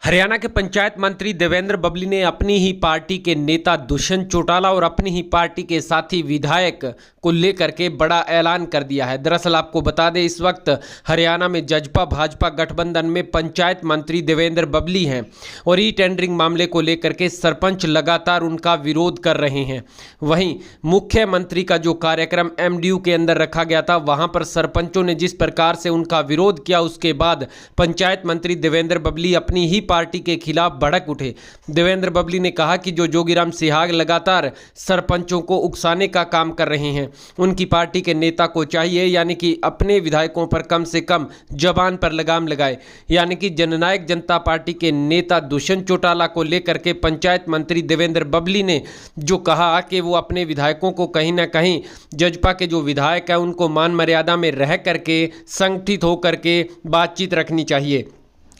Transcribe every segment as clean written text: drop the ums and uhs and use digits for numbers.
हरियाणा के पंचायत मंत्री देवेंद्र बबली ने अपनी ही पार्टी के नेता दुष्यंत चौटाला और अपनी ही पार्टी के साथी विधायक को लेकर के बड़ा ऐलान कर दिया है। दरअसल आपको बता दें, इस वक्त हरियाणा में जजपा भाजपा गठबंधन में पंचायत मंत्री देवेंद्र बबली हैं और ई टेंडरिंग मामले को लेकर के सरपंच लगातार उनका विरोध कर रहे हैं। वहीं मुख्यमंत्री का जो कार्यक्रम एमडीयू के अंदर रखा गया था, वहां पर सरपंचों ने जिस प्रकार से उनका विरोध किया, उसके बाद पंचायत मंत्री देवेंद्र बबली अपनी ही पार्टी के खिलाफ भड़क उठे। देवेंद्र बबली ने कहा कि जो जोगीराम सिहाग लगातार सरपंचों को उकसाने का काम कर रहे हैं, उनकी पार्टी के नेता को चाहिए यानी कि अपने विधायकों पर कम से कम जबान पर लगाम लगाए। यानी कि जननायक जनता पार्टी के नेता दुष्यंत चौटाला को लेकर के पंचायत मंत्री देवेंद्र बबली ने जो कहा कि वो अपने विधायकों को कहीं ना कहीं जजपा के जो विधायक है उनको मान मर्यादा में रह करके संगठित होकर के बातचीत रखनी चाहिए।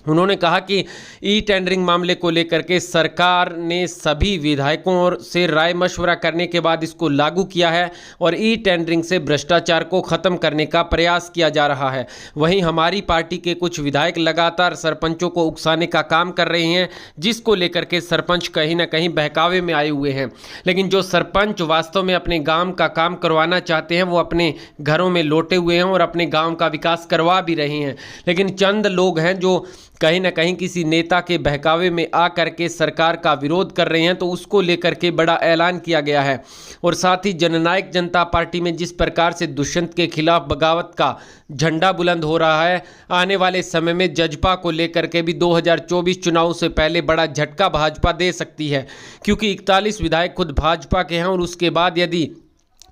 उन्होंने कहा कि ई टेंडरिंग मामले को लेकर के सरकार ने सभी विधायकों से राय मशवरा करने के बाद इसको लागू किया है और ई टेंडरिंग से भ्रष्टाचार को ख़त्म करने का प्रयास किया जा रहा है। वहीं हमारी पार्टी के कुछ विधायक लगातार सरपंचों को उकसाने का काम कर रहे हैं, जिसको लेकर के सरपंच कहीं ना कहीं बहकावे में आए हुए हैं। लेकिन जो सरपंच वास्तव में अपने गाँव का काम करवाना चाहते हैं, वो अपने घरों में लौटे हुए हैं और अपने गाँव का विकास करवा भी रहे हैं। लेकिन चंद लोग हैं जो कहीं ना कहीं किसी नेता के बहकावे में आकर के सरकार का विरोध कर रहे हैं, तो उसको लेकर के बड़ा ऐलान किया गया है। और साथ ही जननायक जनता पार्टी में जिस प्रकार से दुष्यंत के खिलाफ बगावत का झंडा बुलंद हो रहा है, आने वाले समय में जजपा को लेकर के भी 2024 चुनाव से पहले बड़ा झटका भाजपा दे सकती है, क्योंकि 41 विधायक खुद भाजपा के हैं और उसके बाद यदि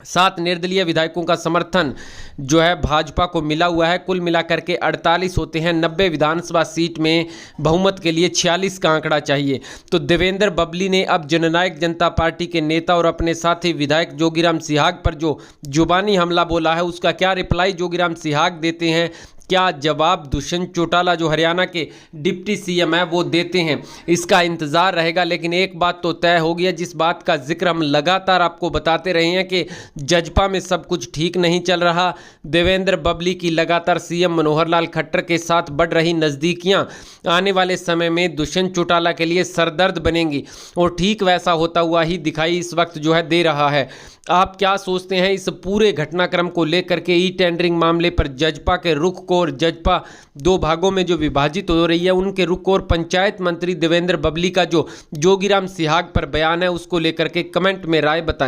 7 निर्दलीय विधायकों का समर्थन जो है भाजपा को मिला हुआ है, कुल मिलाकर के 48 होते हैं। 90 विधानसभा सीट में बहुमत के लिए 46 का आंकड़ा चाहिए। तो देवेंद्र बबली ने अब जननायक जनता पार्टी के नेता और अपने साथी विधायक जोगीराम सिहाग पर जो जुबानी हमला बोला है, उसका क्या रिप्लाई जोगीराम सिहाग देते हैं, क्या जवाब दुष्यंत चौटाला जो हरियाणा के डिप्टी सीएम है वो देते हैं, इसका इंतज़ार रहेगा। लेकिन एक बात तो तय हो गया, जिस बात का जिक्र हम लगातार आपको बताते रहे हैं कि जजपा में सब कुछ ठीक नहीं चल रहा। देवेंद्र बबली की लगातार सीएम मनोहर लाल खट्टर के साथ बढ़ रही नज़दीकियां आने वाले समय में दुष्यंत चौटाला के लिए सरदर्द बनेंगी और ठीक वैसा होता हुआ ही दिखाई इस वक्त जो है दे रहा है। आप क्या सोचते हैं इस पूरे घटनाक्रम को लेकर के, ई टेंडरिंग मामले पर जजपा के रुख को और जजपा 2 भागों में जो विभाजित हो रही है उनके रुख को, और पंचायत मंत्री देवेंद्र बबली का जो जोगीराम सिहाग पर बयान है उसको लेकर के कमेंट में राय बताएं।